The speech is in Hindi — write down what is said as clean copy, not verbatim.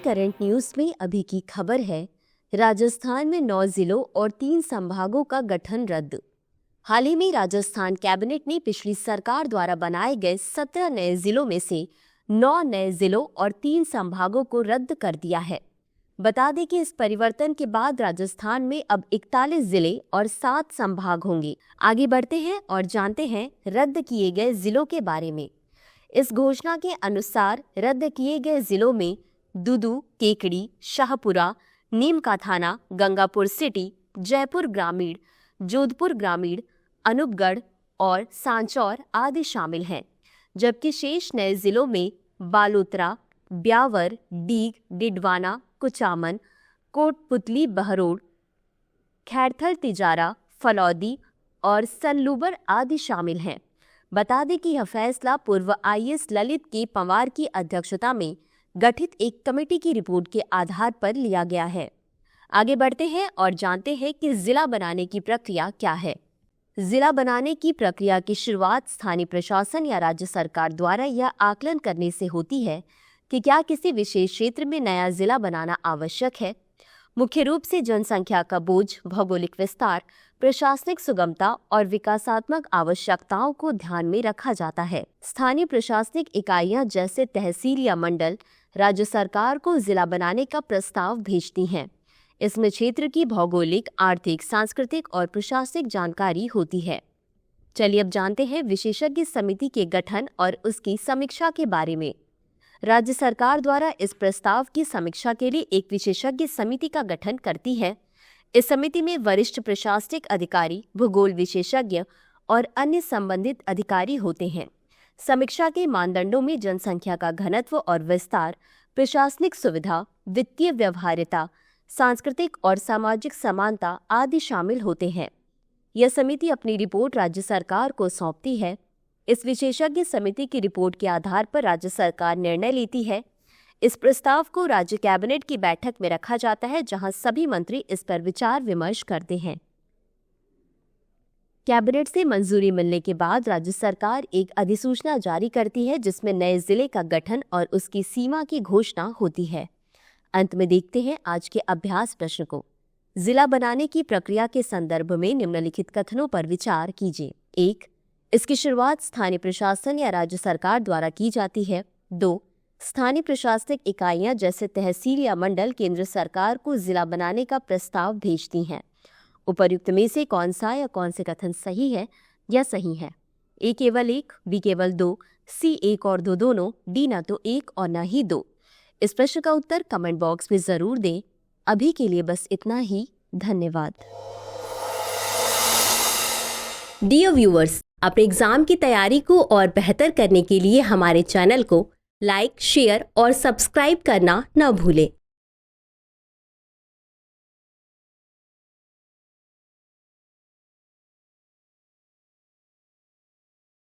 करंट न्यूज में अभी की खबर है, राजस्थान में 9 जिलों और 3 संभागों का गठन रद्द। हाल ही में राजस्थान कैबिनेट ने पिछली सरकार द्वारा बनाए गए 17 नए जिलों में से 9 नए जिलों और 3 संभागों को रद्द कर दिया है। बता दें कि इस परिवर्तन के बाद राजस्थान में अब 41 जिले और 7 संभाग होंगे। आगे बढ़ते हैं और जानते हैं रद्द किए गए जिलों के बारे में। इस घोषणा के अनुसार रद्द किए गए जिलों में दुदू, केकड़ी, शाहपुरा, नीम का थाना, गंगापुर सिटी, जयपुर ग्रामीण, जोधपुर ग्रामीण, अनूपगढ़ और सांचौर आदि शामिल हैं, जबकि शेष नए जिलों में बालोतरा, ब्यावर, डीग, डिडवाना, कुचामन, कोटपुतली, बहरोड, खैरथल, तिजारा, फलौदी और सनलुबर आदि शामिल हैं। बता दें कि यह फैसला पूर्व आईएएस ललित के पंवार की अध्यक्षता में गठित एक कमेटी की रिपोर्ट के आधार पर लिया गया है। आगे बढ़ते हैं और जानते हैं कि जिला बनाने की प्रक्रिया क्या है। जिला बनाने की प्रक्रिया की शुरुआत स्थानीय प्रशासन या राज्य सरकार द्वारा यह आकलन करने से होती है कि क्या किसी विशेष क्षेत्र में नया जिला बनाना आवश्यक है। मुख्य रूप से जनसंख्या का बोझ, भौगोलिक विस्तार, प्रशासनिक सुगमता और विकासात्मक आवश्यकताओं को ध्यान में रखा जाता है। स्थानीय प्रशासनिक इकाइयां जैसे तहसील या मंडल राज्य सरकार को जिला बनाने का प्रस्ताव भेजती हैं। इसमें क्षेत्र की भौगोलिक, आर्थिक, सांस्कृतिक और प्रशासनिक जानकारी होती है। चलिए अब जानते हैं विशेषज्ञ समिति के गठन और उसकी समीक्षा के बारे में। राज्य सरकार द्वारा इस प्रस्ताव की समीक्षा के लिए एक विशेषज्ञ समिति का गठन करती है। इस समिति में वरिष्ठ प्रशासनिक अधिकारी, भूगोल विशेषज्ञ और अन्य संबंधित अधिकारी होते हैं। समीक्षा के मानदंडों में जनसंख्या का घनत्व और विस्तार, प्रशासनिक सुविधा, वित्तीय व्यवहार्यता, सांस्कृतिक और सामाजिक समानता आदि शामिल होते हैं। यह समिति अपनी रिपोर्ट राज्य सरकार को सौंपती है। इस विशेषज्ञ समिति की रिपोर्ट के आधार पर राज्य सरकार निर्णय लेती है। इस प्रस्ताव को राज्य कैबिनेट की बैठक में रखा जाता है, जहां सभी मंत्री इस पर विचार विमर्श करते हैं। कैबिनेट से मंजूरी मिलने के बाद राज्य सरकार एक अधिसूचना जारी करती है, जिसमें नए जिले का गठन और उसकी सीमा की घोषणा होती है। अंत में देखते हैं आज के अभ्यास प्रश्न को। जिला बनाने की प्रक्रिया के संदर्भ में निम्नलिखित कथनों पर विचार कीजिए। 1. इसकी शुरुआत स्थानीय प्रशासन या राज्य सरकार द्वारा की जाती है। 2. स्थानीय प्रशासनिक इकाइयां जैसे तहसील या मंडल केंद्र सरकार को जिला बनाने का प्रस्ताव भेजती हैं। उपर्युक्त में से कौन सा या कौन से कथन सही है या सही है? ए केवल 1, बी केवल 2, सी 1 और 2 दोनों, डी ना तो 1 और ना ही 2। इस प्रश्न का उत्तर कमेंट बॉक्स में जरूर दें। अभी के लिए बस इतना ही। धन्यवाद। डियर व्यूअर्स, अपने एग्जाम की तैयारी को और बेहतर करने के लिए हमारे चैनल को लाइक, शेयर और सब्सक्राइब करना न भूलें।